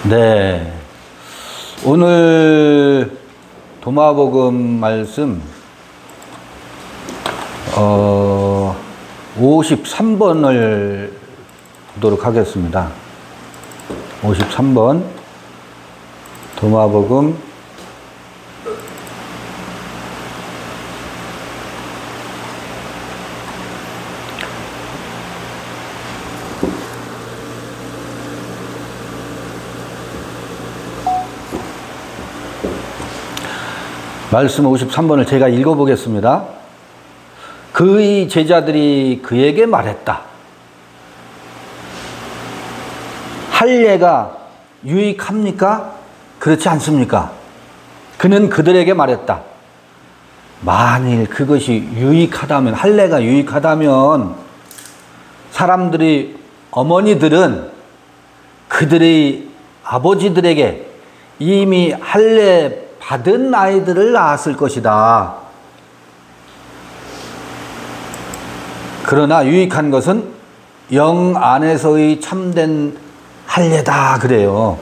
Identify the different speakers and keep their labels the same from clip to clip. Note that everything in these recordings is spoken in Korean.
Speaker 1: 네. 오늘 도마복음 말씀 53번을 보도록 하겠습니다. 53번 도마복음 말씀 53번을 제가 읽어보겠습니다. 그의 제자들이 그에게 말했다. 할례가 유익합니까? 그렇지 않습니까? 그는 그들에게 말했다. 만일 그것이 유익하다면, 할례가 유익하다면 사람들이, 어머니들은 그들의 아버지들에게 이미 할례 받은 아이들을 낳았을 것이다. 그러나 유익한 것은 영 안에서의 참된 할례다 그래요.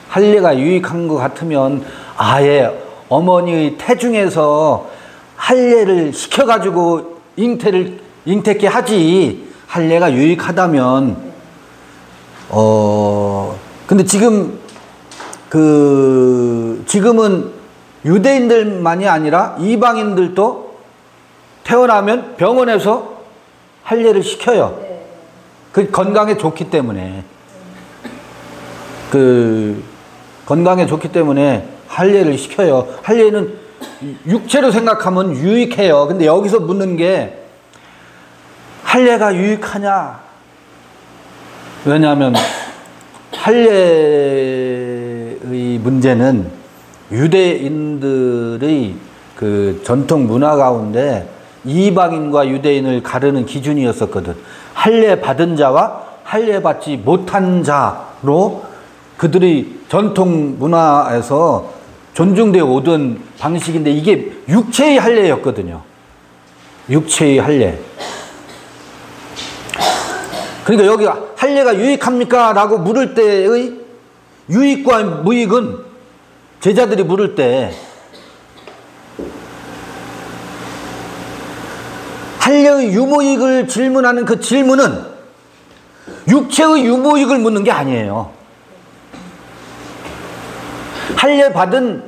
Speaker 1: 할례가 유익한 것 같으면 아예 어머니의 태중에서 할례를 시켜가지고 잉태케 하지. 할례가 유익하다면 근데 지금은 유대인들만이 아니라 이방인들도 태어나면 병원에서 할례를 시켜요. 그 건강에 좋기 때문에. 건강에 좋기 때문에 할례를 시켜요. 할례는 육체로 생각하면 유익해요. 근데 여기서 묻는 게 할례가 유익하냐? 왜냐하면 할례의 문제는 유대인들의 그 전통 문화 가운데 이방인과 유대인을 가르는 기준이었었거든. 할례 받은 자와 할례 받지 못한 자로 그들의 전통 문화에서 존중되어 오던 방식인데 이게 육체의 할례였거든요. 육체의 할례. 그러니까 여기 할례가 유익합니까? 라고 물을 때의 유익과 무익은 제자들이 물을 때 할례의 유무익을 질문하는 그 질문은 육체의 유무익을 묻는 게 아니에요. 할례 받은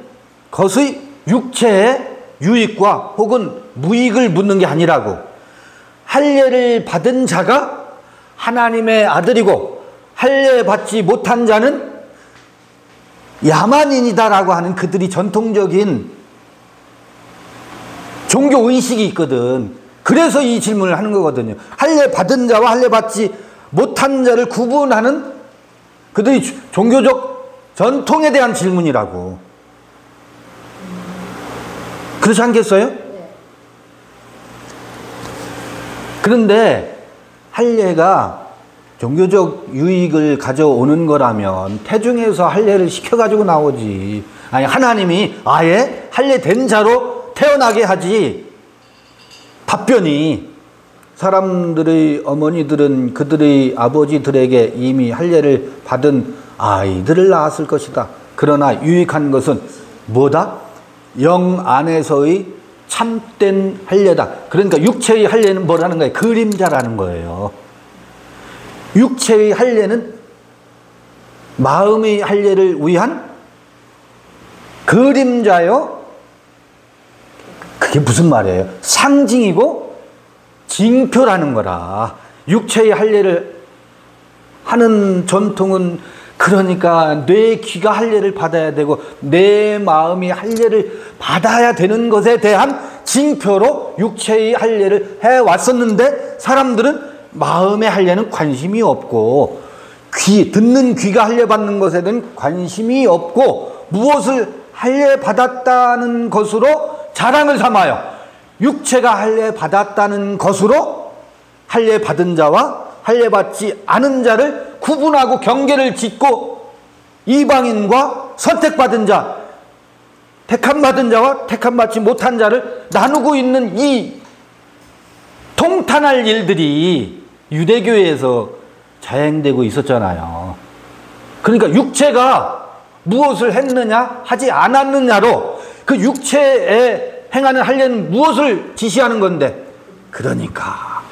Speaker 1: 것의 육체의 유익과 혹은 무익을 묻는 게 아니라고. 할례를 받은 자가 하나님의 아들이고 할례 받지 못한 자는 야만인이다라고 하는 그들이 전통적인 종교 의식이 있거든. 그래서 이 질문을 하는 거거든요. 할례 받은 자와 할례 받지 못한 자를 구분하는 그들이 종교적 전통에 대한 질문이라고. 그렇지 않겠어요? 그런데 할례가 종교적 유익을 가져오는 거라면 태중에서 할례를 시켜가지고 나오지. 아니, 하나님이 아예 할례된 자로 태어나게 하지. 답변이 사람들의 어머니들은 그들의 아버지들에게 이미 할례를 받은 아이들을 낳았을 것이다. 그러나 유익한 것은 뭐다? 영 안에서의 참된 할례다. 그러니까 육체의 할례는 뭐라는 거예요? 그림자라는 거예요. 육체의 할례는 마음의 할례를 위한 그림자요. 그게 무슨 말이에요? 상징이고 징표라는 거라. 육체의 할례를 하는 전통은 그러니까 내 귀가 할례를 받아야 되고 내 마음이 할례를 받아야 되는 것에 대한 징표로 육체의 할례를 해왔었는데 사람들은 마음의 할례는 관심이 없고 듣는 귀가 할례 받는 것에 대한 관심이 없고 무엇을 할례 받았다는 것으로 자랑을 삼아요. 육체가 할례 받았다는 것으로 할례 받은 자와 할례 받지 않은 자를 구분하고 경계를 짓고 이방인과 선택받은 자, 택함받은 자와 택함받지 못한 자를 나누고 있는 이 통탄할 일들이 유대교에서 자행되고 있었잖아요. 그러니까 육체가 무엇을 했느냐 하지 않았느냐로 그 육체에 행하는 할례는 무엇을 지시하는 건데, 그러니까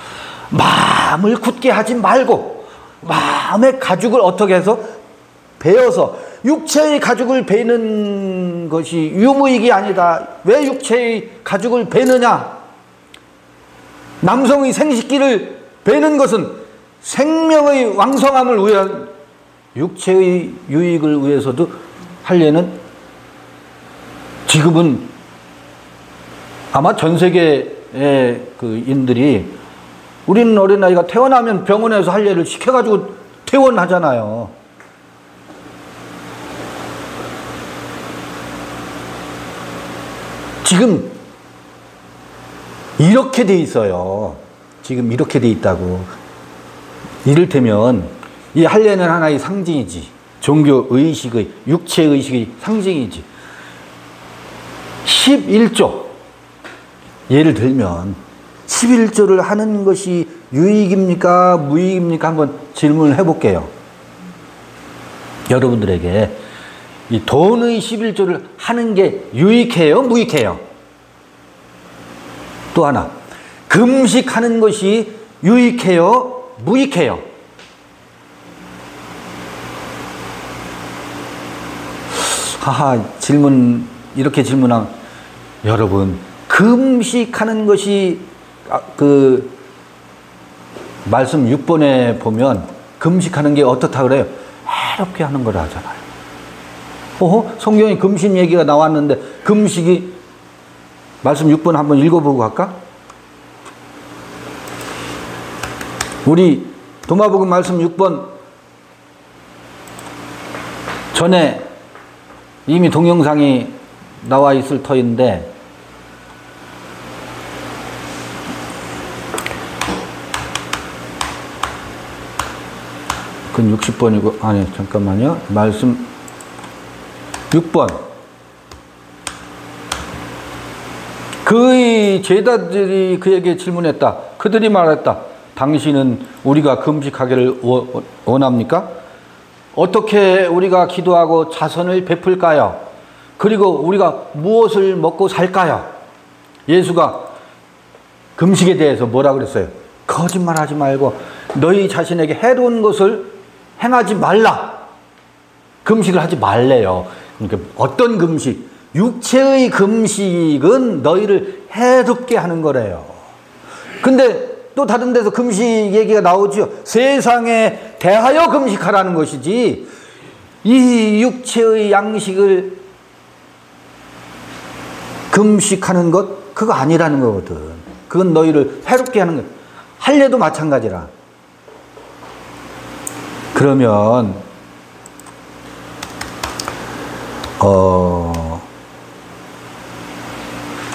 Speaker 1: 마음을 굳게 하지 말고 마음의 가죽을 어떻게 해서 베어서, 육체의 가죽을 베는 것이 유무익이 아니다. 왜 육체의 가죽을 베느냐? 남성의 생식기를 베는 것은 생명의 왕성함을 위한, 육체의 유익을 위해서도 할례는 지금은 아마 전 세계의 그 인들이, 우리는 어린아이가 태어나면 병원에서 할례를 시켜가지고 퇴원하잖아요. 지금 이렇게 돼 있어요. 지금 이렇게 돼 있다고. 이를테면 이 할례는 하나의 상징이지, 종교의식의, 육체의식의 상징이지. 11조, 예를 들면 11조를 하는 것이 유익입니까 무익입니까 한번 질문을 해볼게요. 여러분들에게 이 돈의 11조를 하는 게 유익해요 무익해요? 또 하나, 금식하는 것이 유익해요 무익해요? 하하, 질문, 이렇게 질문하면, 여러분, 금식하는 것이 그 말씀 6번에 보면 금식하는 게 어떻다 그래요? 해롭게 하는 거라 하잖아요. 성경에 금식 얘기가 나왔는데 금식이, 말씀 6번 한번 읽어보고 갈까? 우리 도마복음 말씀 6번 전에 이미 동영상이 나와 있을 터인데, 그건 60번이고, 아니, 잠깐만요. 말씀 6번. 그의 제자들이 그에게 질문했다. 그들이 말했다. 당신은 우리가 금식하기를 원합니까? 어떻게 우리가 기도하고 자선을 베풀까요? 그리고 우리가 무엇을 먹고 살까요? 예수가 금식에 대해서 뭐라 그랬어요? 거짓말하지 말고 너희 자신에게 해로운 것을 행하지 말라. 금식을 하지 말래요. 그러니까 어떤 금식? 육체의 금식은 너희를 해롭게 하는 거래요. 근데 또 다른 데서 금식 얘기가 나오죠. 세상에 대하여 금식하라는 것이지, 이 육체의 양식을 금식하는 것, 그거 아니라는 거거든. 그건 너희를 해롭게 하는 것. 할례도 마찬가지라. 그러면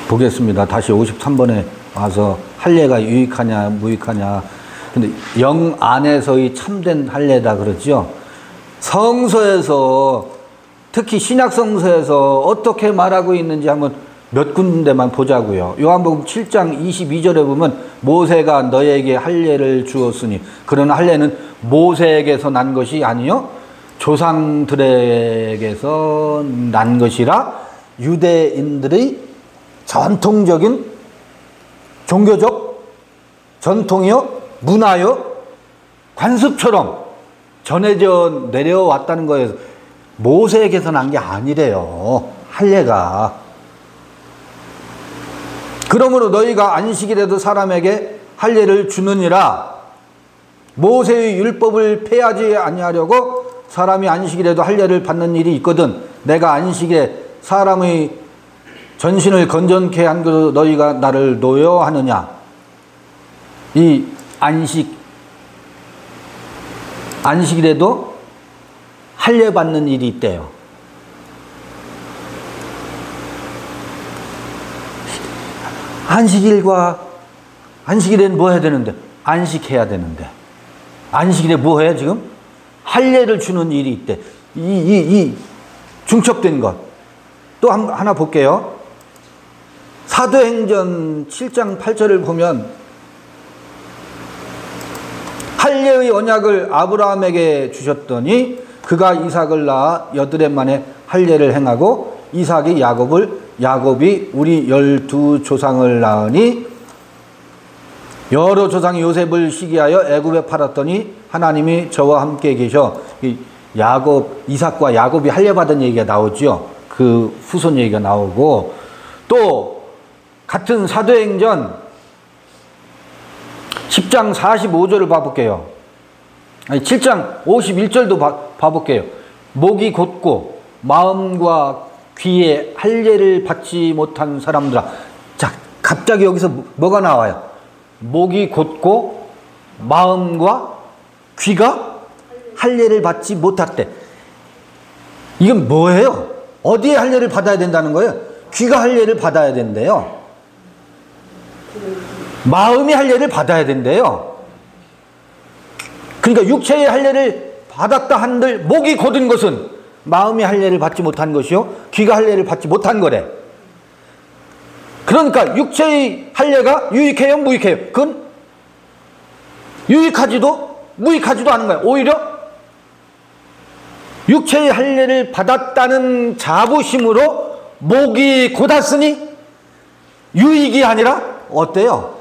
Speaker 1: 보겠습니다. 다시 53번에 와서 할례가 유익하냐 무익하냐. 근데 영 안에서의 참된 할례다 그러죠. 성서에서, 특히 신약 성서에서 어떻게 말하고 있는지 한번 몇 군데만 보자고요. 요한복음 7장 22절에 보면 모세가 너에게 할례를 주었으니, 그러나 할례는 모세에게서 난 것이 아니요 조상들에게서 난 것이라 유대인들의 전통적인 종교적 전통이요 문화요 관습처럼 전해져 내려왔다는 거예요. 모세에게서 난 게 아니래요, 할례가. 그러므로 너희가 안식일에도 사람에게 할례를 주느니라. 모세의 율법을 폐하지 아니하려고 사람이 안식일에도 할례를 받는 일이 있거든. 내가 안식일에 사람의 전신을 건전케 한 것으로 너희가 나를 노여하느냐. 이 안식일에도 할례 받는 일이 있대요. 안식일에는 뭐 해야 되는데? 안식해야 되는데. 안식일에 뭐 해 지금? 할례를 주는 일이 있대. 이 중첩된 것. 또 하나 볼게요. 사도행전 7장 8절을 보면 할례의 언약을 아브라함에게 주셨더니 그가 이삭을 낳아 8해 만에 할례를 행하고 이삭이 야곱이 우리 12조상을 낳으니 여러 조상이 요셉을 시기하여 애굽에 팔았더니 하나님이 저와 함께 계셔. 이삭과 야곱이 할례받은 얘기가 나오죠. 그 후손 얘기가 나오고, 또 같은 사도행전 10장 45절을 봐볼게요. 아니 7장 51절도 봐볼게요. 목이 곧고 마음과 귀에 할례를 받지 못한 사람들아. 자, 갑자기 여기서 뭐가 나와요? 목이 곧고 마음과 귀가 할례를 받지 못했대. 이건 뭐예요? 어디에 할례를 받아야 된다는 거예요? 귀가 할례를 받아야 된대요. 마음이 할례를 받아야 된대요. 그러니까 육체의 할례를 받았다 한들 목이 곧은 것은 마음이 할례를 받지 못한 것이요, 귀가 할례를 받지 못한 거래. 그러니까 육체의 할례가 유익해요, 무익해요? 그건 유익하지도 무익하지도 않은 거예요. 오히려 육체의 할례를 받았다는 자부심으로 목이 곧았으니 유익이 아니라 어때요?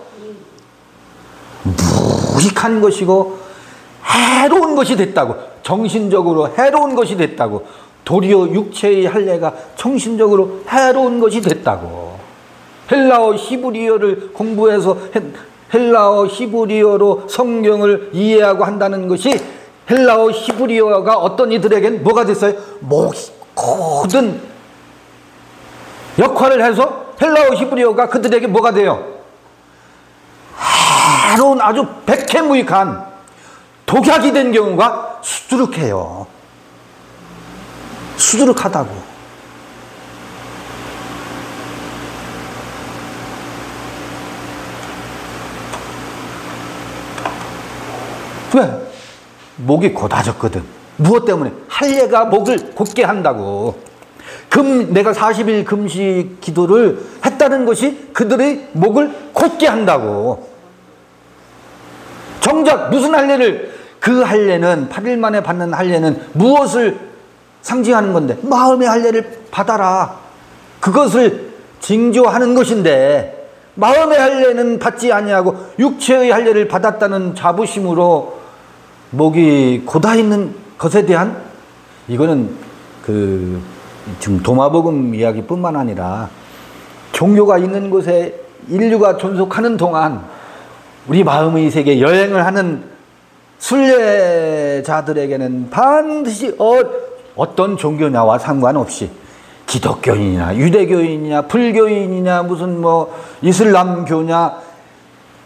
Speaker 1: 무익한 것이고 해로운 것이 됐다고. 정신적으로 해로운 것이 됐다고. 도리어 육체의 할례가 정신적으로 해로운 것이 됐다고. 헬라어 히브리어를 공부해서 헬라어 히브리어로 성경을 이해하고 한다는 것이 헬라어 히브리어가 어떤 이들에겐 뭐가 됐어요? 모든 역할을 해서 헬라어 히브리어가 그들에게 뭐가 돼요? 해로운 아주 백해무익한 독약이 된 경우가 수두룩해요. 수두룩하다고. 왜? 목이 곧아졌거든. 무엇 때문에? 할례가 목을 곧게 한다고. 내가 40일 금식 기도를 했다는 것이 그들의 목을 곧게 한다고. 정작 무슨 할례를, 그 할례는 8일 만에 받는 할례는 무엇을 상징하는 건데? 마음의 할례를 받아라. 그것을 징조하는 것인데, 마음의 할례는 받지 아니하고 육체의 할례를 받았다는 자부심으로 목이 곧아 있는 것에 대한, 이거는 지금 도마복음 이야기뿐만 아니라 종교가 있는 곳에 인류가 존속하는 동안 우리 마음의 세계 여행을 하는 순례자들에게는 반드시 어떤 종교냐와 상관없이 기독교인이나 유대교인이냐 불교인이냐 무슨 이슬람교냐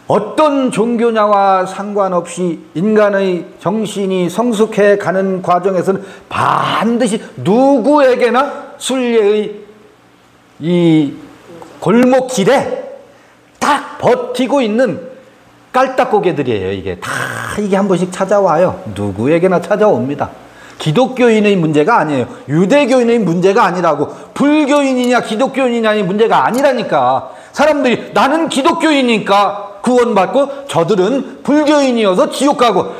Speaker 1: 어떤 종교냐와 상관없이 인간의 정신이 성숙해 가는 과정에서는 반드시 누구에게나 순례의 이 골목길에 딱 버티고 있는 깔딱고개들이에요. 이게 한 번씩 찾아와요. 누구에게나 찾아옵니다. 기독교인의 문제가 아니에요. 유대교인의 문제가 아니라고. 불교인이냐 기독교인이냐의 문제가 아니라니까. 사람들이 나는 기독교인이니까 구원받고 저들은 불교인이어서 지옥 가고.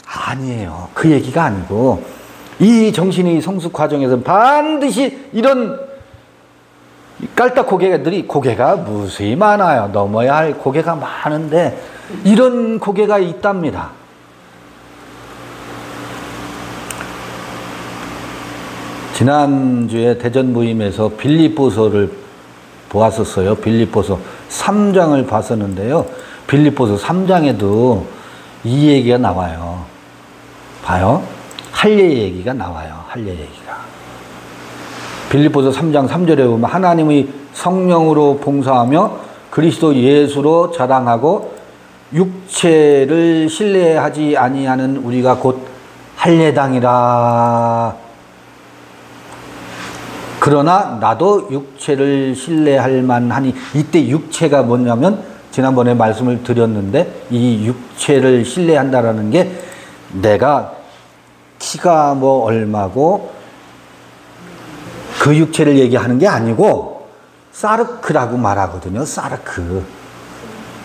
Speaker 1: 아니에요. 그 얘기가 아니고, 이 정신의 성숙 과정에서는 반드시 이런 깔딱 고개가 무수히 많아요. 넘어야 할 고개가 많은데 이런 고개가 있답니다. 지난주에 대전 모임에서 빌립보서를 보았었어요. 빌립보서 3장을 봤었는데요. 빌립보서 3장에도 이 얘기가 나와요. 봐요. 할례 얘기가 나와요. 할례 얘기가. 빌립보서 3장 3절에 보면 하나님의 성령으로 봉사하며 그리스도 예수로 자랑하고 육체를 신뢰하지 아니하는 우리가 곧 할례당이라. 그러나 나도 육체를 신뢰할 만하니. 이때 육체가 뭐냐면 지난번에 말씀을 드렸는데, 이 육체를 신뢰한다라는 게 내가 키가 얼마고 그 육체를 얘기하는 게 아니고 사르크라고 말하거든요.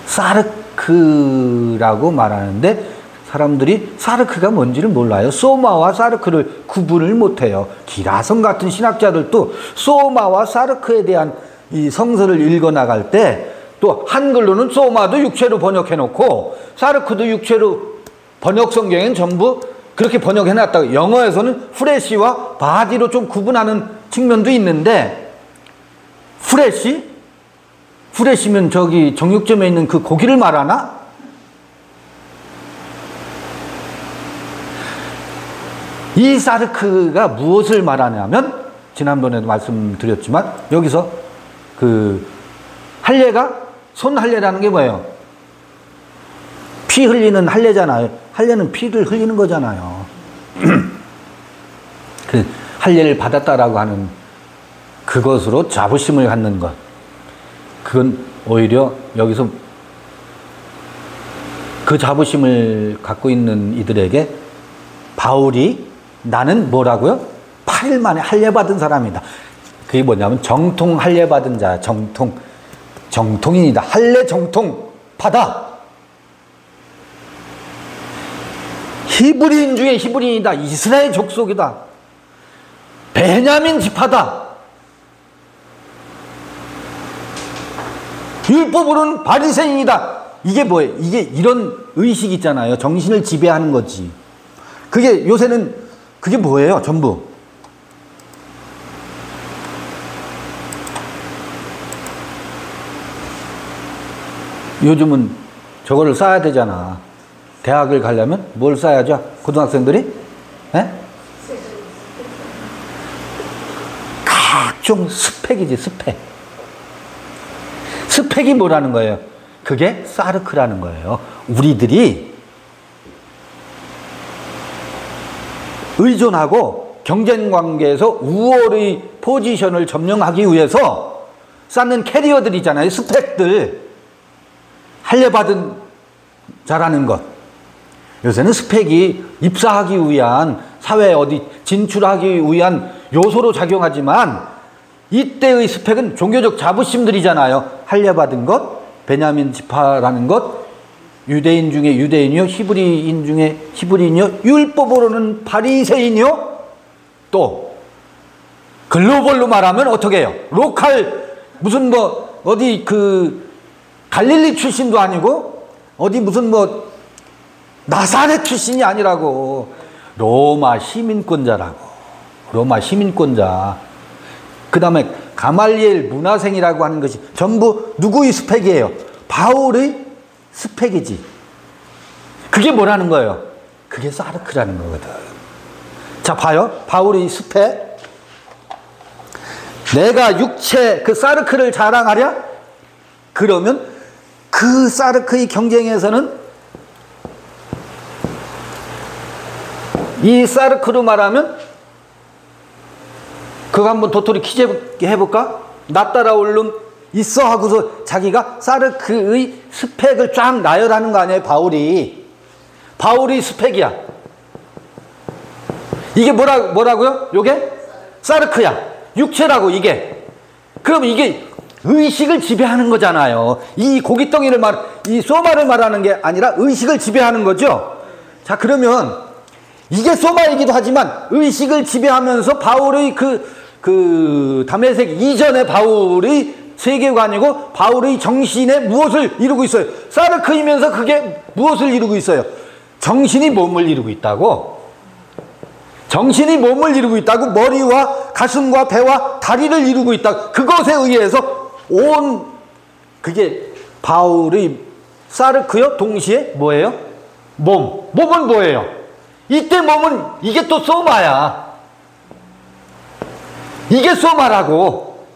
Speaker 1: 사르크라고 말하는데, 사람들이 사르크가 뭔지를 몰라요. 소마와 사르크를 구분을 못해요. 기라성 같은 신학자들도 소마와 사르크에 대한 이 성서를 읽어나갈 때 또 한글로는 소마도 육체로 번역해놓고 사르크도 육체로 번역 성경엔 전부 그렇게 번역해놨다고. 영어에서는 프레시와 바디로 좀 구분하는 측면도 있는데, 프레시면 저기 정육점에 있는 그 고기를 말하나? 이 사르크가 무엇을 말하냐면, 지난번에도 말씀드렸지만 여기서 그 할례가 손 할례라는 게 뭐예요? 피 흘리는 할례잖아요. 할례는 피를 흘리는 거잖아요. 그 할례를 받았다라고 하는 그것으로 자부심을 갖는 것. 그건 오히려 여기서 그 자부심을 갖고 있는 이들에게 바울이 나는 뭐라고요? 8일 만에 할례 받은 사람이다. 그게 뭐냐면 정통 할례 받은 자야. 정통인이다. 할례 정통 받아. 히브리인 중에 히브리인이다. 이스라엘 족속이다. 베냐민 지파다. 율법으로는 바리새인이다. 이게 뭐예요? 이게 이런 의식 있잖아요. 정신을 지배하는 거지. 그게 요새는 그게 뭐예요? 전부. 요즘은 저거를 쌓아야 되잖아. 대학을 가려면 뭘 쌓아야죠? 고등학생들이? 에? 각종 스펙이지, 스펙. 스펙이 뭐라는 거예요? 그게 사르크라는 거예요. 우리들이 의존하고 경쟁 관계에서 우월의 포지션을 점령하기 위해서 쌓는 캐리어들 있잖아요. 스펙들. 할례 받은 자라는 것. 요새는 스펙이 입사하기 위한, 사회에 어디 진출하기 위한 요소로 작용하지만, 이때의 스펙은 종교적 자부심들이잖아요. 할례 받은 것, 베냐민 지파라는 것, 유대인 중에 유대인이요, 히브리인 중에 히브리인이요, 율법으로는 바리새인이요, 또 글로벌로 말하면 어떻게 해요? 로컬 무슨 뭐 어디 그 갈릴리 출신도 아니고 어디 무슨 뭐 나사렛 출신이 아니라고. 로마 시민권자라고. 로마 시민권자. 그 다음에 가말리엘 문화생이라고 하는 것이 전부 누구의 스펙이에요? 바울의 스펙이지. 그게 뭐라는 거예요? 그게 사르크라는 거거든. 자, 봐요. 바울의 스펙. 내가 육체 그 사르크를 자랑하랴? 그러면 그 사르크의 경쟁에서는 이 사르크로 말하면 그거 한번 도토리 퀴즈 해볼까? 나 따라올름 있어 하고서 자기가 사르크의 스펙을 쫙 나열하는 거 아니에요? 바울이 스펙이야. 이게 뭐라고요? 요게 사르크야. 육체라고 이게. 그럼 이게 의식을 지배하는 거잖아요. 이 고깃덩이를 이 소마를 말하는 게 아니라 의식을 지배하는 거죠. 자, 그러면 이게 소마이기도 하지만 의식을 지배하면서 바울의 그 다메섹 이전의 바울의 세계관이고 바울의 정신에 무엇을 이루고 있어요? 사르크이면서 그게 무엇을 이루고 있어요? 정신이 몸을 이루고 있다고. 정신이 몸을 이루고 있다고. 머리와 가슴과 배와 다리를 이루고 있다. 그것에 의해서 그게 바울의 사르크요. 동시에 뭐예요? 몸은 뭐예요? 이때 몸은 이게 또 소마야. 이게 소마라고.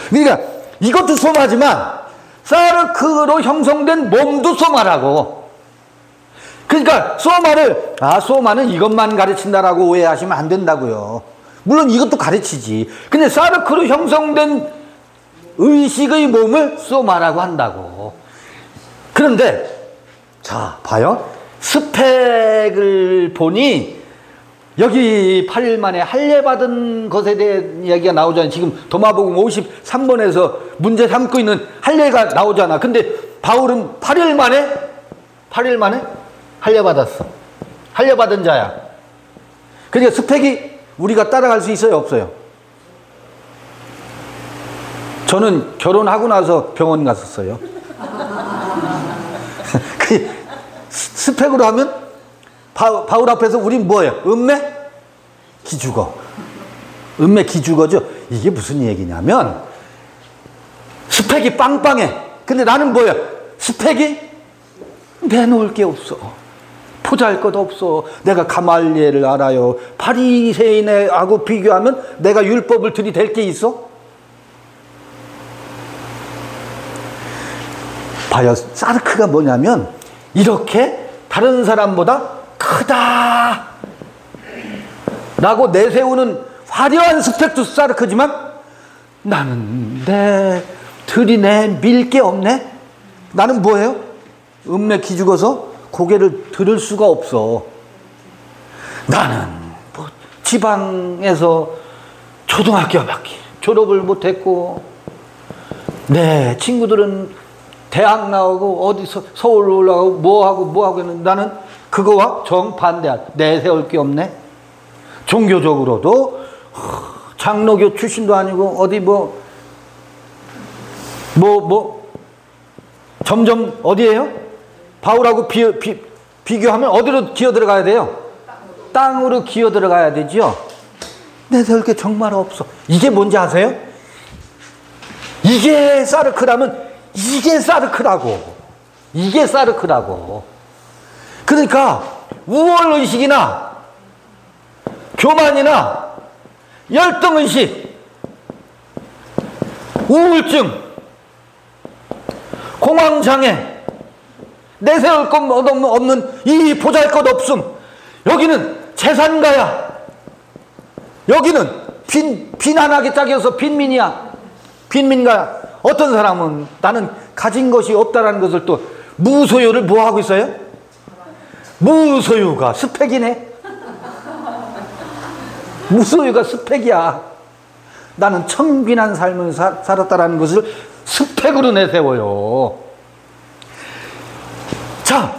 Speaker 1: 그러니까 이것도 소마지만 사르크로 형성된 몸도 소마라고. 그러니까 소마는 이것만 가르친다라고 오해하시면 안 된다고요. 물론 이것도 가르치지. 근데 사르크로 형성된 의식의 몸을 소마라고 한다고. 그런데 자, 봐요. 스펙을 보니 여기 8일 만에 할례 받은 것에 대한 이야기가 나오잖아요. 지금 도마복음 53번에서 문제 삼고 있는 할례가 나오잖아. 근데 바울은 8일 만에 할례받았어. 할례받은 자야. 그러니까 스펙이 우리가 따라갈 수 있어요, 없어요? 저는 결혼하고 나서 병원 갔었어요. 그 스펙으로 하면 바울 앞에서 우린 뭐예요? 음매 기죽어. 음매 기죽어죠. 이게 무슨 얘기냐면 스펙이 빵빵해. 근데 나는 뭐야? 스펙이 내놓을 게 없어. 보잘것 없어. 내가 가말리엘을 알아요. 바리새인하고 비교하면 내가 율법을 들이댈 게 있어? 봐요. 사르크가 뭐냐면 이렇게 다른 사람보다 크다 라고 내세우는 화려한 스펙도 사르크지만 나는 들이내 밀 게 없네. 나는 뭐예요? 음매 기죽어서 고개를 들을 수가 없어. 나는 뭐 지방에서 초등학교밖에 졸업을 못했고 내 친구들은 대학 나오고 어디서 서울로 올라가고 뭐하고 했는데 나는 그거와 정반대한 내세울 게 없네. 종교적으로도 장로교 출신도 아니고 어디 점점 어디에요? 바울하고 비교하면 어디로 기어 들어가야 돼요? 땅으로 기어 들어가야 되죠. 내세울 게 정말 없어. 이게 뭔지 아세요? 이게 사르크라면 이게 사르크라고. 이게 사르크라고. 그러니까 우월의식이나 교만이나 열등의식, 우울증, 공황장애, 내세울 것 없는 이 보잘것 없음, 여기는 재산가야. 여기는 빈한하게 짝이어서 빈민이야. 빈민가야. 어떤 사람은 나는 가진 것이 없다라는 것을 또 무소유를 뭐 하고 있어요? 무소유가 스펙이네. 무소유가 스펙이야. 나는 청빈한 삶을 살았다라는 것을 스펙으로 내세워요. 자,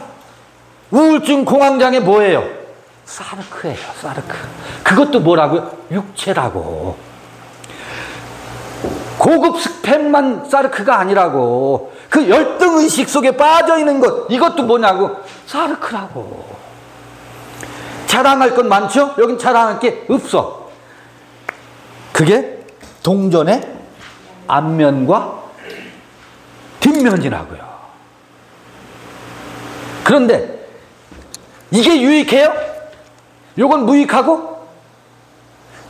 Speaker 1: 우울증, 공황장애 뭐예요? 사르크예요, 사르크. 그것도 뭐라고요? 육체라고. 고급 스펙만 사르크가 아니라고. 그 열등의식 속에 빠져있는 것, 이것도 뭐냐고? 사르크라고. 자랑할 건 많죠? 여긴 자랑할 게 없어. 그게 동전의 앞면과 뒷면이라고요. 그런데 이게 유익해요? 요건 무익하고,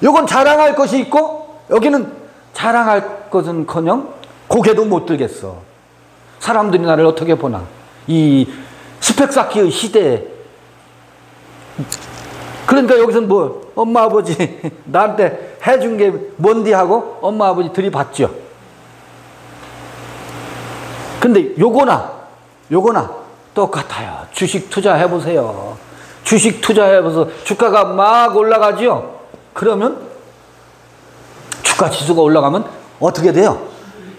Speaker 1: 요건 자랑할 것이 있고, 여기는 자랑할 것은커녕 고개도 못 들겠어. 사람들이 나를 어떻게 보나. 이 스펙 쌓기의 시대에. 그러니까 여기서는 뭐 엄마 아버지 나한테 해준 게 뭔디 하고 엄마 아버지 들이받죠. 근데 요거나 똑같아요. 주식 투자해보세요. 주식 투자해봐서 주가가 막 올라가죠. 그러면 주가 지수가 올라가면 어떻게 돼요?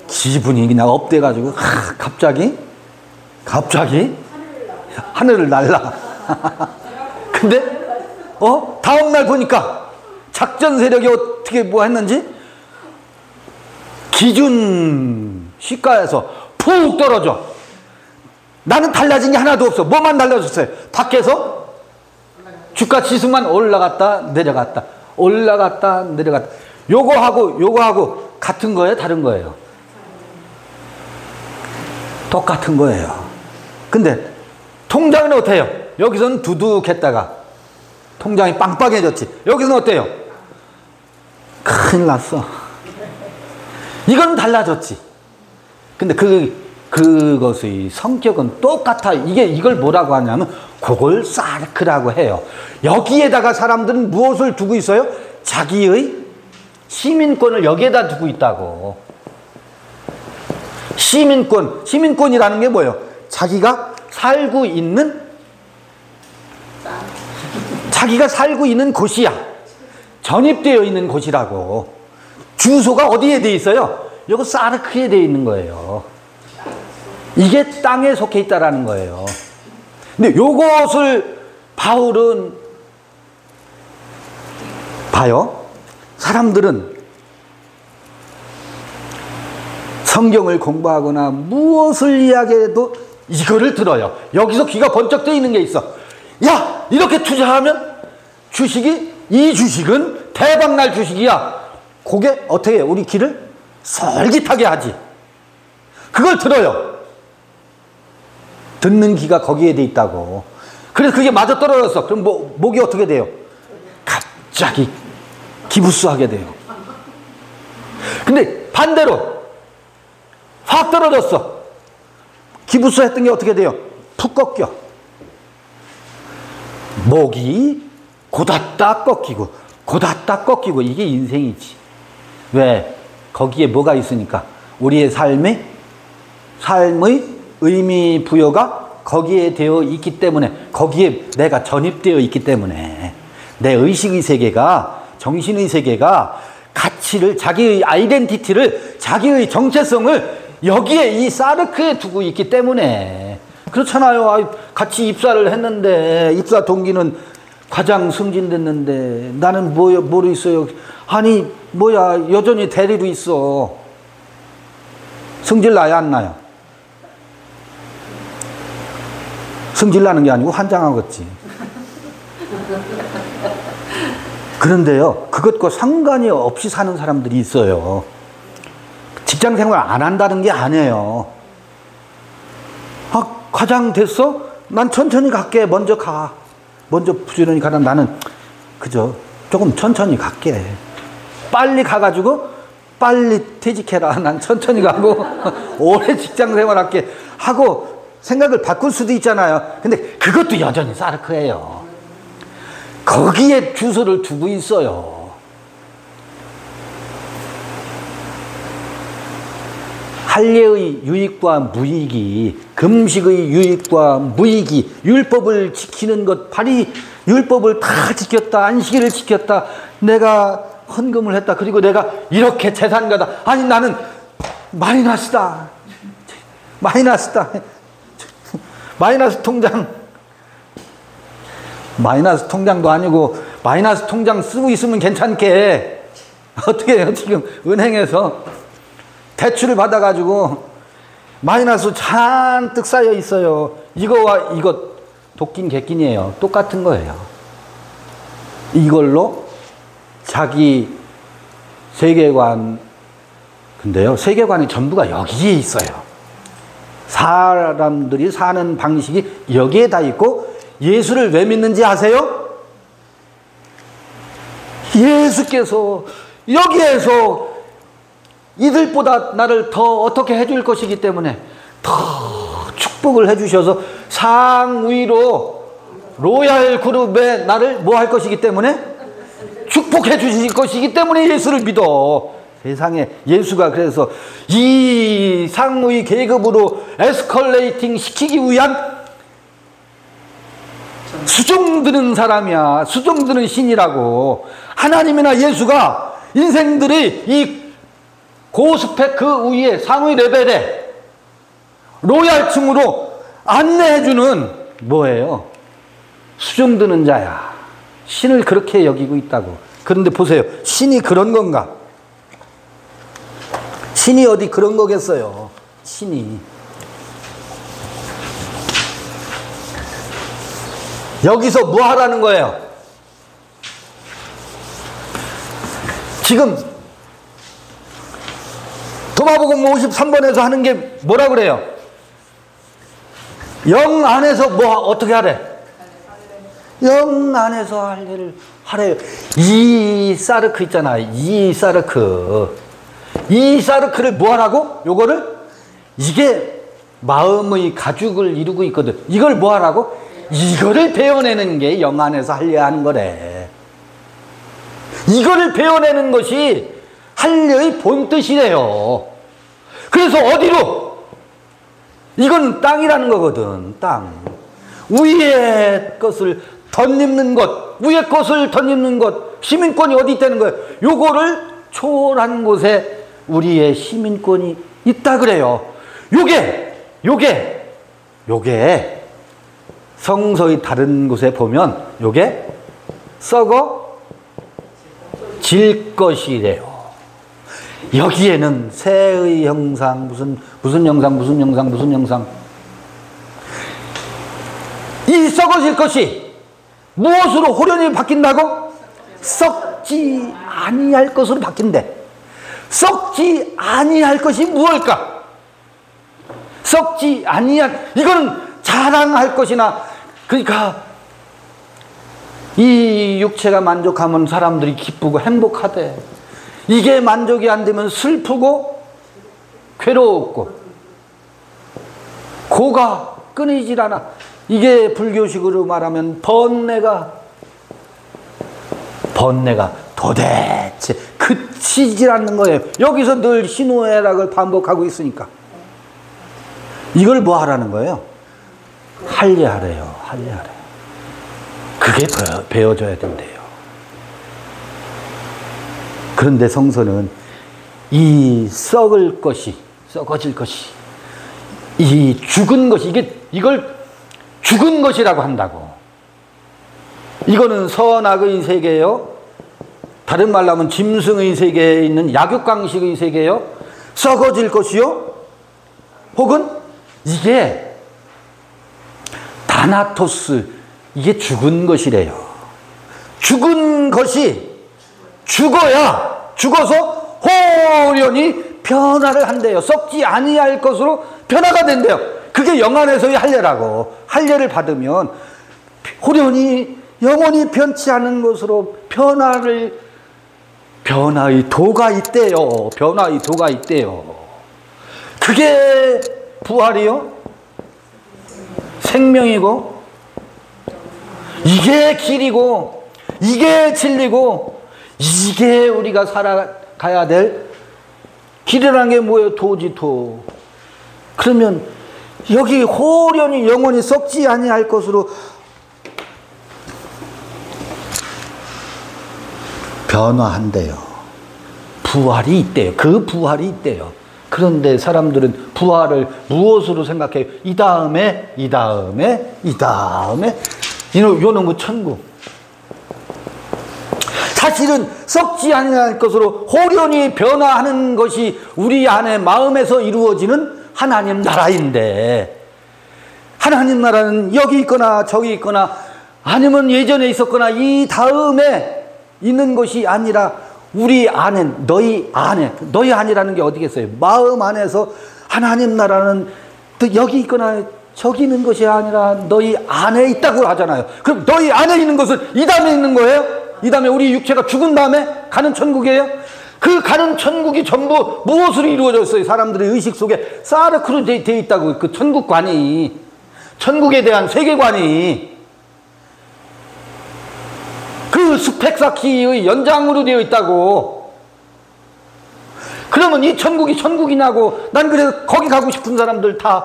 Speaker 1: 기분이 그냥 업돼가지고 갑자기 하늘을 날라. 근데 다음날 보니까 작전 세력이 어떻게 뭐 했는지 기준 시가에서 푹 떨어져. 나는 달라진 게 하나도 없어. 뭐만 달라졌어요? 밖에서 주가 지수만 올라갔다 내려갔다. 요거하고 같은 거예요? 다른 거예요? 똑같은 거예요. 근데 통장은 어때요? 여기서는 두둑했다가 통장이 빵빵해졌지. 여기서는 어때요? 큰일 났어. 이건 달라졌지. 근데 그것의 성격은 똑같아. 이걸 뭐라고 하냐면 그걸 사르크라고 해요. 여기에다가 사람들은 무엇을 두고 있어요? 자기의 시민권을 여기에다 두고 있다고. 시민권이라는 게 뭐예요? 자기가 살고 있는 곳이야. 전입되어 있는 곳이라고. 주소가 어디에 돼 있어요? 이거 사르크에 돼 있는 거예요. 이게 땅에 속해 있다라는 거예요. 근데 요것을 바울은 봐요. 사람들은 성경을 공부하거나 무엇을 이야기해도 이거를 들어요. 여기서 귀가 번쩍 뜨이는 게 있어. 야, 이렇게 투자하면 이 주식은 대박날 주식이야. 그게 어떻게 해요? 우리 귀를 솔깃하게 하지. 그걸 들어요. 듣는 귀가 거기에 돼 있다고. 그래서 그게 마저 떨어졌어. 그럼 목이 어떻게 돼요? 갑자기 기부스하게 돼요. 근데 반대로 확 떨어졌어. 기부스 했던 게 어떻게 돼요? 푹 꺾여. 목이 고닫다 꺾이고 고닫다 꺾이고, 이게 인생이지. 왜? 거기에 뭐가 있으니까. 우리의 삶의 의미 부여가 거기에 되어 있기 때문에, 거기에 내가 전입되어 있기 때문에, 내 의식의 세계가, 정신의 세계가 가치를, 자기의 아이덴티티를, 자기의 정체성을 여기에 이 사르크에 두고 있기 때문에. 그렇잖아요. 같이 입사를 했는데 입사 동기는 과장 승진됐는데 나는 뭐로 있어요? 아니 뭐야, 여전히 대리로 있어. 승질 나야 안 나요? 승질 나는 게 아니고 환장하겠지. 그런데요, 그것과 상관이 없이 사는 사람들이 있어요. 직장 생활 안 한다는 게 아니에요. 아, 과장 됐어? 난 천천히 갈게. 먼저 가. 먼저 부지런히 가라. 나는 그저 조금 천천히 갈게. 빨리 가가지고 빨리 퇴직해라. 난 천천히 가고 오래 직장 생활할게 하고 생각을 바꿀 수도 있잖아요. 근데 그것도 여전히 사르크예요. 거기에 주소를 두고 있어요. 할례의 유익과 무익이, 금식의 유익과 무익이, 율법을 지키는 것, 율법을 다 지켰다, 안식일을 지켰다, 내가 헌금을 했다, 그리고 내가 이렇게 재산가다. 아니 나는 마이너스다. 마이너스 통장도 아니고 마이너스 통장 쓰고 있으면 괜찮게. 어떻게 해요? 지금 은행에서 대출을 받아가지고 마이너스 잔뜩 쌓여 있어요. 이거와 이거 도끼인 객긴이에요. 똑같은 거예요. 이걸로 자기 세계관, 근데요, 세계관의 전부가 여기에 있어요. 사람들이 사는 방식이 여기에 다 있고, 예수를 왜 믿는지 아세요? 예수께서 여기에서 이들보다 나를 더 어떻게 해줄 것이기 때문에 더 축복을 해주셔서 상위로 로얄 그룹에 나를 뭐 할 것이기 때문에 축복해 주실 것이기 때문에 예수를 믿어. 세상에 예수가 그래서 이 상위 계급으로 에스컬레이팅 시키기 위한 수종드는 사람이야. 수종드는 신이라고. 하나님이나 예수가 인생들이 이 고스펙 그 위에 상위 레벨에 로얄층으로 안내해주는 뭐예요? 수종드는 자야. 신을 그렇게 여기고 있다고. 그런데 보세요. 신이 그런 건가? 신이 어디 그런 거겠어요? 신이. 여기서 뭐 하라는 거예요? 지금 도마복음 53번에서 하는 게 뭐라 그래요? 영 안에서 뭐 어떻게 하래? 영 안에서 할례를 하래요. 이 사르크 있잖아. 이 사르크. 이 사르크를 뭐 하라고? 요거를? 이게 마음의 가죽을 이루고 있거든. 이걸 뭐 하라고? 이거를 베어내는 게 영 안에서 할례하는 거래. 이거를 베어내는 것이 할례의 본뜻이래요. 그래서 어디로? 이건 땅이라는 거거든. 땅. 위의 것을 덧입는 것, 위의 것을 덧입는 것, 시민권이 어디 있다는 거예요? 요거를 초월한 곳에 우리의 시민권이 있다 그래요. 요게 성서의 다른 곳에 보면 요게 썩어 질 것이래요. 여기에는 새의 형상, 무슨 형상. 이 썩어질 것이 무엇으로 호련히 바뀐다고? 썩지 아니할 것으로 바뀐대. 썩지 아니할 것이 무엇일까? 썩지 아니할, 이거는 자랑할 것이나, 그러니까 이 육체가 만족하면 사람들이 기쁘고 행복하대. 이게 만족이 안 되면 슬프고 괴로웠고 고가 끊이질 않아. 이게 불교식으로 말하면 번뇌가 도대체 그치질 않는 거예요. 여기서 늘 희노애락을 반복하고 있으니까. 이걸 뭐 하라는 거예요? 할례하래요. 할례하래. 그게 배워줘야 된대요. 그런데 성서는 이 썩어질 것이, 이 죽은 것이, 이걸 죽은 것이라고 한다고. 이거는 선악의 세계예요. 다른 말로 하면 짐승의 세계에 있는 약육강식의 세계예요. 썩어질 것이요. 혹은 이게 다나토스, 이게 죽은 것이래요. 죽은 것이 죽어서 호련히 변화를 한대요. 썩지 아니할 것으로 변화가 된대요. 그게 영안에서의 할례라고. 할례를 받으면 호련히 영원히 변치 않은 것으로 변화의 도가 있대요. 변화의 도가 있대요. 그게 부활이요. 생명이고, 이게 길이고, 이게 진리고, 이게 우리가 살아가야 될 길이라는 게 뭐예요? 도지도. 그러면 여기 호련히 영원히 썩지 아니할 것으로 변화한대요. 부활이 있대요. 그 부활이 있대요. 그런데 사람들은 부활을 무엇으로 생각해요? 이 다음에 요놈의 천국. 사실은 썩지 아니할 것으로 호련히 변화하는 것이 우리 안에 마음에서 이루어지는 하나님 나라인데, 하나님 나라는 여기 있거나 저기 있거나 아니면 예전에 있었거나 이 다음에 있는 것이 아니라 우리 안에, 너희 안이라는 게 어디겠어요? 마음 안에서 하나님 나라는 또 여기 있거나 저기 있는 것이 아니라 너희 안에 있다고 하잖아요. 그럼 너희 안에 있는 것은 이 다음에 있는 거예요? 이 다음에 우리 육체가 죽은 다음에 가는 천국이에요? 그 가는 천국이 전부 무엇으로 이루어졌어요? 사람들의 의식 속에 사르크로 되어 있다고. 그 천국관이, 천국에 대한 세계관이 그 스펙사키의 연장으로 되어 있다고. 그러면 이 천국이 천국이냐고. 난 그래서 거기 가고 싶은 사람들 다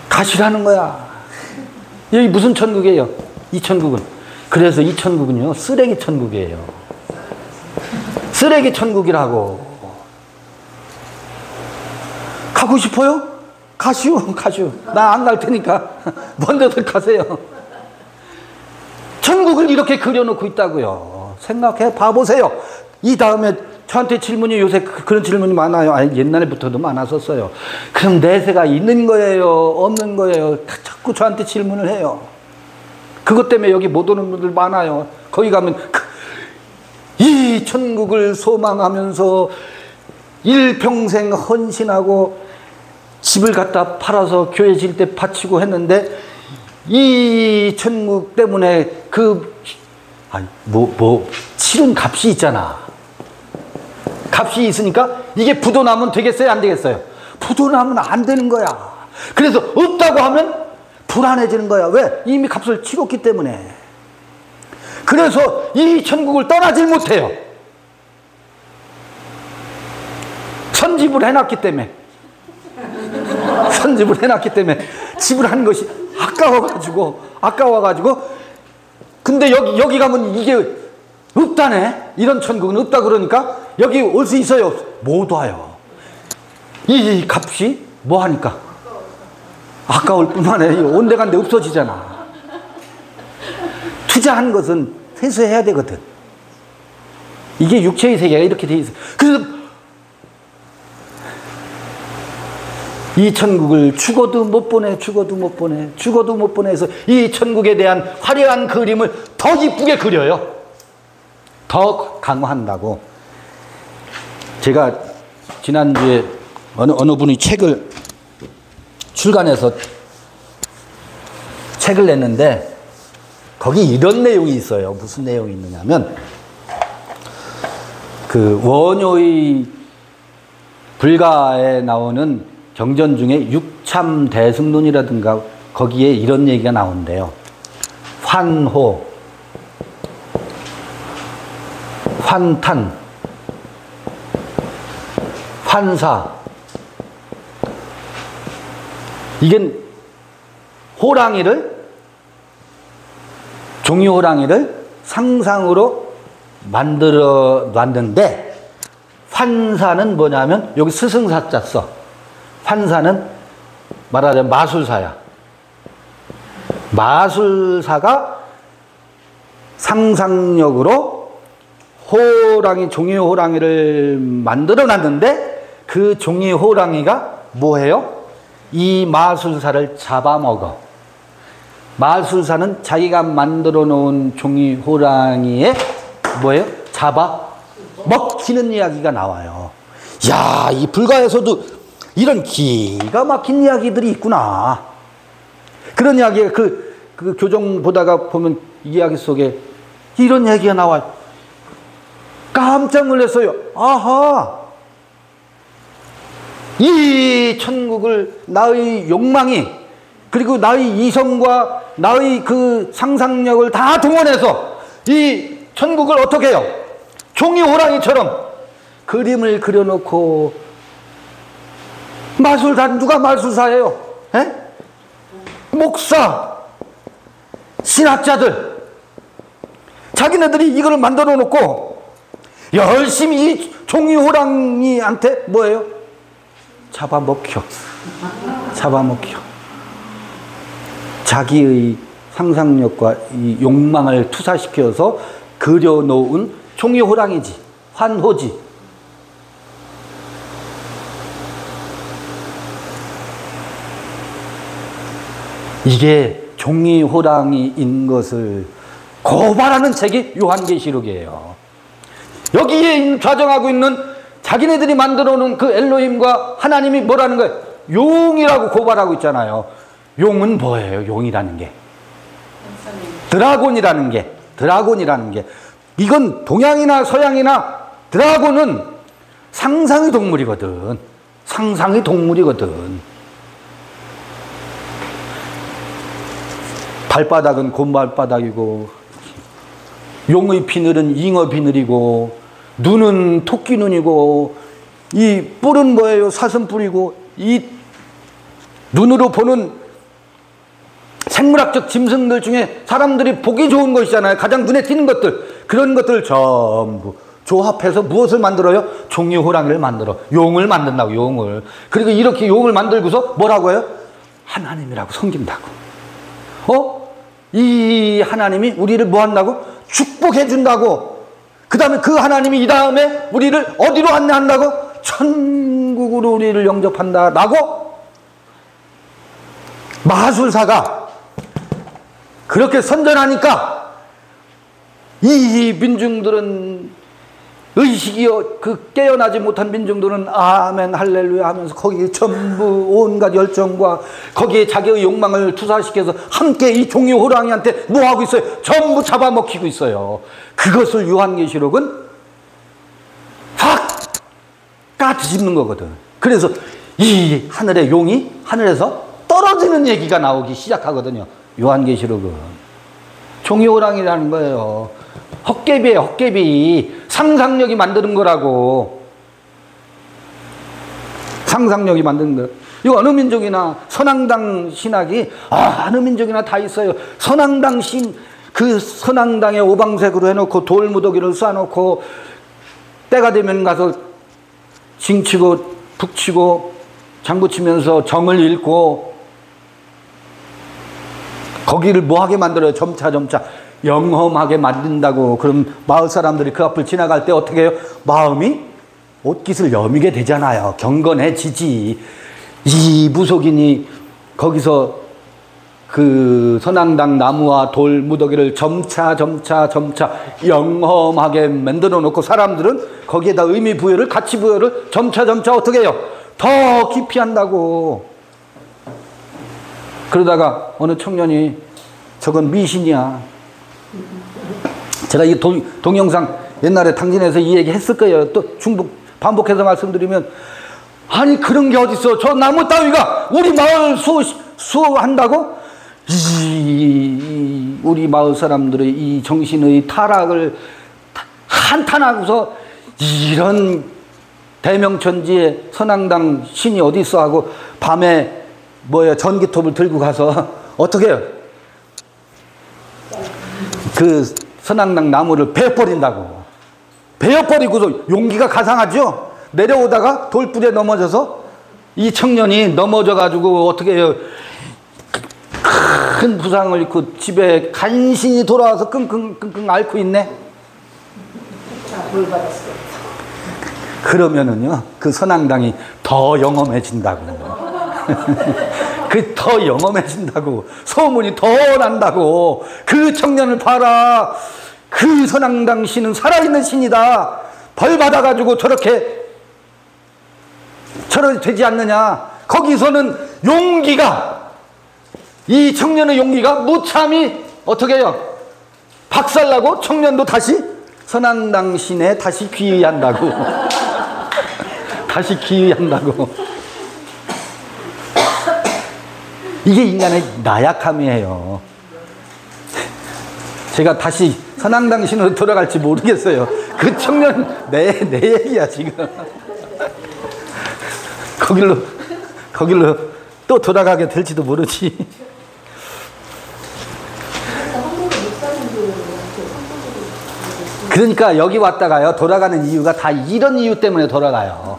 Speaker 1: 가시라는 거야. 여기 무슨 천국이에요? 이 천국은. 그래서 이 천국은요, 쓰레기 천국이에요. 쓰레기 천국이라고. 가고 싶어요? 가시오. 나 안 갈 테니까 먼저들 가세요. 천국을 이렇게 그려놓고 있다고요. 생각해 봐보세요. 이 다음에 저한테 질문이, 요새 그런 질문이 많아요. 아니, 옛날부터도 많았었어요. 그럼 내세가 있는 거예요? 없는 거예요? 자꾸 저한테 질문을 해요. 그것 때문에 여기 못 오는 분들 많아요. 거기 가면 이 천국을 소망하면서 일평생 헌신하고 집을 갖다 팔아서 교회 질 때 바치고 했는데, 이 천국 때문에 치른 값이 있잖아. 값이 있으니까 이게 부도나면 되겠어요? 안 되겠어요? 부도나면 안 되는 거야. 그래서 없다고 하면 불안해지는 거야. 왜? 이미 값을 치렀기 때문에. 그래서 이 천국을 떠나질 못해요. 선집을 해놨기 때문에. 집을 한 것이 아까워가지고. 근데 여기 가면 이게 없다네. 이런 천국은 없다 그러니까 여기 올 수 있어요? 못 와요. 이 값이 뭐 하니까? 아까울 뿐만 아니라 온데간데 없어지잖아. 투자한 것은 회수해야 되거든. 이게 육체의 세계가 이렇게 돼 있어. 그래서 이 천국을 죽어도 못 보내, 죽어도 못 보내, 죽어도 못 보내서 이 천국에 대한 화려한 그림을 더 이쁘게 그려요. 더 강화한다고. 제가 지난주에 어느 분이 책을 출간해서 책을 냈는데 거기 이런 내용이 있어요. 무슨 내용이 있느냐면 그 원효의 불가에 나오는 경전 중에 육참대승론이라든가 거기에 이런 얘기가 나온대요. 환호, 환탄, 환사. 이게 호랑이를, 종이 호랑이를 상상으로 만들어 놨는데 환사는 뭐냐면 여기 스승사자 써. 환사는 말하자면 마술사야. 마술사가 상상력으로 호랑이, 종이 호랑이를 만들어 놨는데 그 종이 호랑이가 뭐해요? 이 마술사를 잡아먹어. 마술사는 자기가 만들어 놓은 종이 호랑이에 뭐예요? 잡아먹히는 이야기가 나와요. 야, 이 불가에서도 이런 기가 막힌 이야기들이 있구나. 그런 이야기가 그 교정 보다가 보면 이 이야기 속에 이런 얘기가 나와요. 깜짝 놀랐어요. 아하! 이 천국을 나의 욕망이, 그리고 나의 이성과 나의 그 상상력을 다 동원해서 이 천국을 어떻게 해요? 종이 호랑이처럼 그림을 그려놓고 마술사, 누가 마술사예요? 에? 목사, 신학자들, 자기네들이 이걸 만들어 놓고 열심히 이 종이 호랑이한테 뭐예요? 잡아먹혀. 잡아먹혀. 자기의 상상력과 이 욕망을 투사시켜서 그려놓은 종이 호랑이지, 환호지. 이게 종이 호랑이인 것을 고발하는 책이 요한계시록이에요. 여기에 좌정하고 있는 자기네들이 만들어 놓은 그 엘로힘과 하나님이 뭐라는 거예요? 용이라고 고발하고 있잖아요. 용은 뭐예요? 용이라는 게. 드라곤이라는 게. 이건 동양이나 서양이나 드라곤은 상상의 동물이거든. 상상의 동물이거든. 발바닥은 곰발바닥이고, 용의 비늘은 잉어 비늘이고, 눈은 토끼 눈이고, 이 뿔은 뭐예요? 사슴뿔이고, 이 눈으로 보는 생물학적 짐승들 중에 사람들이 보기 좋은 것이잖아요. 가장 눈에 띄는 것들. 그런 것들 전부 조합해서 무엇을 만들어요? 종이 호랑이를 만들어. 용을 만든다고, 용을. 그리고 이렇게 용을 만들고서 뭐라고 해요? 하나님이라고 섬긴다고. 이 하나님이 우리를 뭐 한다고? 축복해 준다고. 그 다음에 그 하나님이 이 다음에 우리를 어디로 안내한다고? 천국으로 우리를 영접한다라고 마술사가 그렇게 선전하니까 이 민중들은 의식이 깨어나지 못한 민중들은 아멘 할렐루야 하면서 거기에 전부 온갖 열정과 거기에 자기의 욕망을 투사시켜서 함께 이 종이 호랑이한테 뭐 하고 있어요? 전부 잡아먹히고 있어요. 그것을 요한계시록은 확 까뒤집는 거거든. 그래서 이 하늘의 용이 하늘에서 떨어지는 얘기가 나오기 시작하거든요. 요한계시록은 종이 호랑이라는 거예요. 헛개비예요, 헛개비. 상상력이 만드는 거라고. 상상력이 만드는 거. 이거 어느 민족이나 선앙당 신학이 어느 민족이나 다 있어요. 선앙당 그 선앙당에 오방색으로 해놓고 돌무더기를 쏴놓고 때가 되면 가서 징치고 북치고 장구치면서 정을 읽고 거기를 뭐하게 만들어요? 점차 영험하게 만든다고. 그럼 마을 사람들이 그 앞을 지나갈 때 어떻게 해요? 마음이 옷깃을 여미게 되잖아요. 경건해지지. 이 무속인이 거기서 그 선앙당 나무와 돌 무더기를 점차 영험하게 만들어 놓고 사람들은 거기에다 의미 부여를, 가치 부여를 점차 어떻게 해요? 더 깊이 한다고. 그러다가 어느 청년이 저건 미신이야. 제가 이 동영상 옛날에 당진에서 이 얘기 했을 거예요. 또 반복해서 말씀드리면, 아니 그런 게 어딨어. 저 나무 따위가 우리 마을 수호한다고? 우리 마을 사람들의 이 정신의 타락을 한탄하고서 이런 대명천지에 선앙당 신이 어디 있어 하고 밤에 전기톱을 들고 가서 어떻게 해요? 그 선앙당 나무를 베어버린다고. 베어버리고서 용기가 가상하죠? 내려오다가 돌불에 넘어져서 이 청년이 넘어져가지고 어떻게 해요? 큰 부상을 입고 집에 간신히 돌아와서 끙끙 앓고 있네. 그러면은요, 그 선앙당이 더 영험해진다고. 그 더 영험해진다고. 소문이 더 난다고. 그 청년을 봐라. 그 선앙당 신은 살아있는 신이다. 벌 받아가지고 저렇게 되지 않느냐. 거기서는 이 청년의 용기가 무참히 어떻게 해요? 박살나고 청년도 다시 선앙당 신에 다시 귀의한다고. 다시 귀의한다고. 이게 인간의 나약함이에요. 제가 다시 선앙당 신으로 돌아갈지 모르겠어요. 그 청년 내 얘기야 지금. 거길로 또 돌아가게 될지도 모르지. 그러니까 여기 왔다가요, 돌아가는 이유가 다 이런 이유 때문에 돌아가요.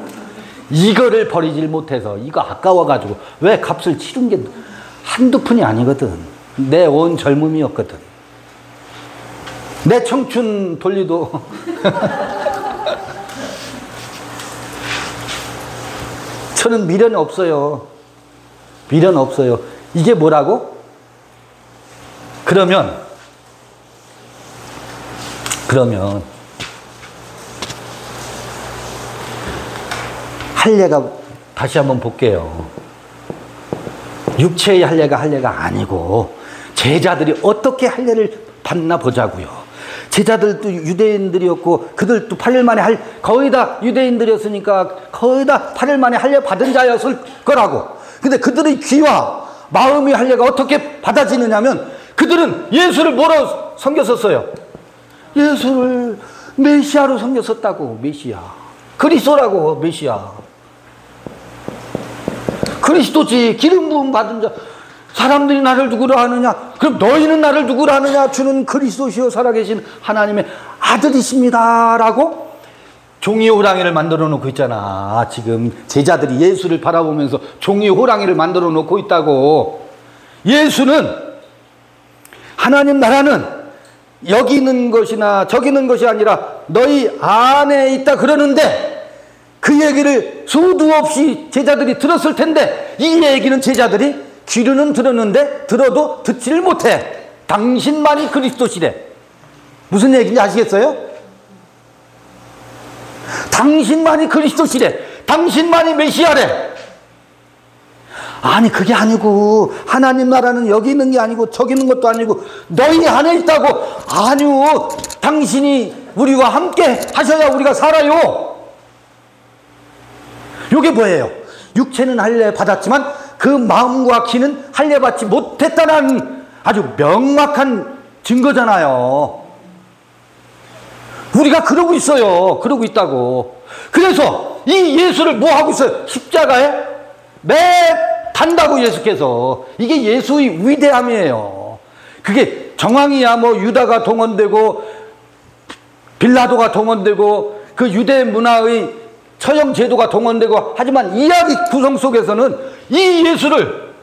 Speaker 1: 이거를 버리질 못해서. 이거 아까워가지고. 왜? 값을 치른 게 한두 푼이 아니거든. 내 온 젊음이었거든. 내 청춘 돌리도. 저는 미련 없어요. 미련 없어요. 이게 뭐라고? 그러면 할례가 다시 한번 볼게요. 육체의 할례가 아니고 제자들이 어떻게 할례를 받나 보자고요. 제자들도 유대인들이었고 그들도 8일 만에 거의 다 유대인들이었으니까 거의 다 8일 만에 할례 받은 자였을 거라고. 근데 그들의 귀와 마음의 할례가 어떻게 받아지느냐면 그들은 예수를 뭐로 섬겼었어요? 예수를 메시아로 섬겼었다고. 메시아. 그리스도라고. 메시아. 그리스도지. 기름 부음 받은 자. 사람들이 나를 누구라 하느냐? 그럼 너희는 나를 누구라 하느냐? 주는 그리스도시요 살아계신 하나님의 아들이십니다. 라고 종이 호랑이를 만들어 놓고 있잖아. 지금 제자들이 예수를 바라보면서 종이 호랑이를 만들어 놓고 있다고. 예수는, 하나님 나라는 여기 있는 것이나 저기 있는 것이 아니라 너희 안에 있다 그러는데, 그 얘기를 수도 없이 제자들이 들었을 텐데 이 얘기는 제자들이 귀로는 들었는데 들어도 듣지를 못해. 당신만이 그리스도시래. 무슨 얘기인지 아시겠어요? 당신만이 그리스도시래. 당신만이 메시아래. 아니 그게 아니고 하나님 나라는 여기 있는 게 아니고 저기 있는 것도 아니고 너희 안에 있다고. 아니요, 당신이 우리와 함께 하셔야 우리가 살아요. 이게 뭐예요? 육체는 할례 받았지만 그 마음과 기는 할례 받지 못했다는 아주 명확한 증거잖아요. 우리가 그러고 있어요. 그러고 있다고. 그래서 이 예수를 뭐 하고 있어요? 십자가에 매 단다고. 예수께서. 이게 예수의 위대함이에요. 그게 정황이야 뭐 유다가 동원되고 빌라도가 동원되고 그 유대 문화의 처형 제도가 동원되고 하지만 이야기 구성 속에서는 이 예수를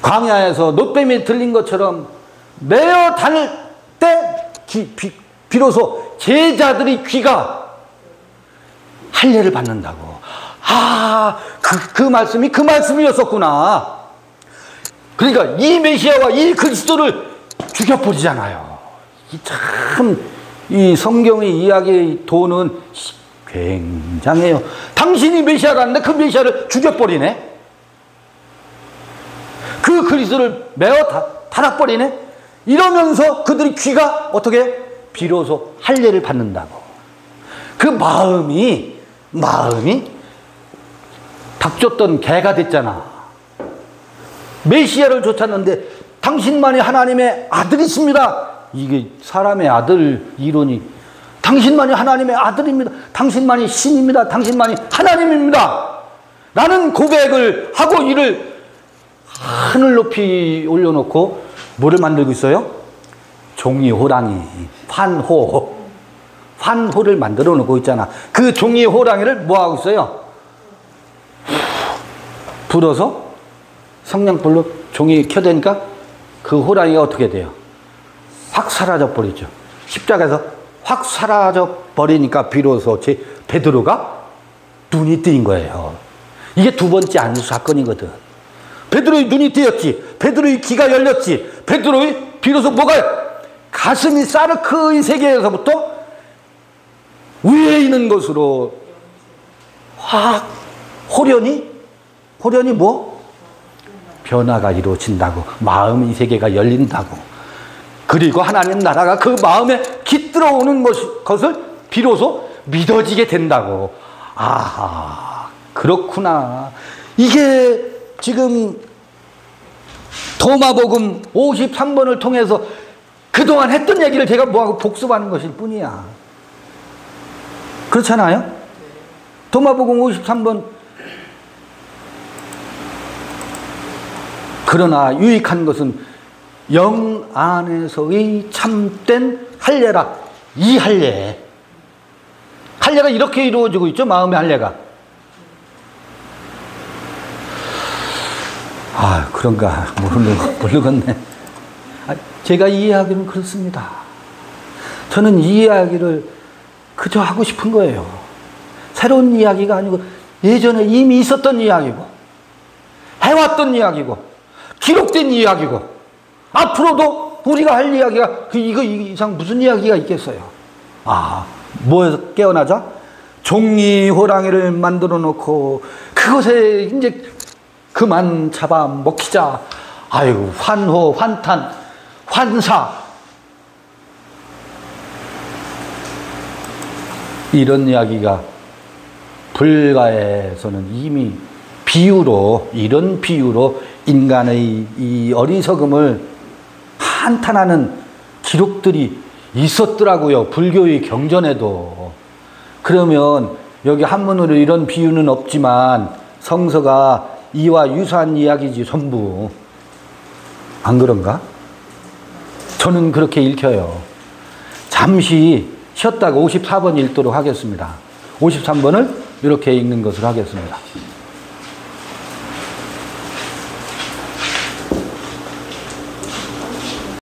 Speaker 1: 광야에서 놋뱀이 들린 것처럼 매어 다닐 때 비로소 제자들이 귀가 할례를 받는다고. 아, 그 말씀이 그 말씀이었었구나. 그러니까 이 메시아와 이 그리스도를 죽여버리잖아요. 이 성경의 이야기의 도는 굉장해요. 당신이 메시아라는데 그 메시아를 죽여버리네. 그 그리스도를 메어 닫아버리네. 이러면서 그들이 귀가 어떻게 비로소 할례를 받는다고. 그 마음이 닭 쫓던 개가 됐잖아. 메시아를 쫓았는데 당신만이 하나님의 아들이십니다. 이게 사람의 아들 이론이, 당신만이 하나님의 아들입니다. 당신만이 신입니다. 당신만이 하나님입니다. 라는 고백을 하고 이를 하늘 높이 올려놓고 뭐를 만들고 있어요? 종이 호랑이, 환호를 만들어 놓고 있잖아. 그 종이 호랑이를 뭐 하고 있어요? 불어서 성냥불로 종이 켜대니까 그 호랑이가 어떻게 돼요? 확 사라져 버리죠. 십자가에서 확 사라져 버리니까 비로소 베드로가 눈이 뜨인 거예요. 이게 두 번째 안수 사건이거든. 베드로의 눈이 뜨였지. 베드로의 귀가 열렸지. 베드로의 비로소 뭐가 가슴이 사르크의 세계에서부터 위에 있는 것으로 확 호련히 뭐? 변화가 이루어진다고. 마음의 세계가 열린다고. 그리고 하나님 나라가 그 마음에 깃들어 오는 것을 비로소 믿어지게 된다고. 아, 그렇구나. 이게 지금 도마복음 53번을 통해서 그동안 했던 얘기를 제가 뭐하고 복습하는 것일 뿐이야. 그렇잖아요? 도마복음 53번. 그러나 유익한 것은 영 안에서의 참된 할례라. 이 할례가 이렇게 이루어지고 있죠. 마음의 할례가. 아, 그런가 모르겠네. 제가 이해하기는 그렇습니다. 저는 이 이야기를 그저 하고 싶은 거예요. 새로운 이야기가 아니고 예전에 이미 있었던 이야기고 해왔던 이야기고 기록된 이야기고 앞으로도 우리가 할 이야기가 이거 이상 무슨 이야기가 있겠어요. 아, 뭐에서 깨어나자? 종이 호랑이를 만들어 놓고 그것에 이제 그만 잡아 먹히자. 아이고, 환호, 환탄, 환사. 이런 이야기가 불가에서는 이미 이런 비유로 인간의 이 어리석음을 한탄하는 기록들이 있었더라고요. 불교의 경전에도. 그러면 여기 한문으로 이런 비유는 없지만 성서가 이와 유사한 이야기지 전부. 안 그런가? 저는 그렇게 읽혀요. 잠시 쉬었다가 54번 읽도록 하겠습니다. 53번을 이렇게 읽는 것으로 하겠습니다.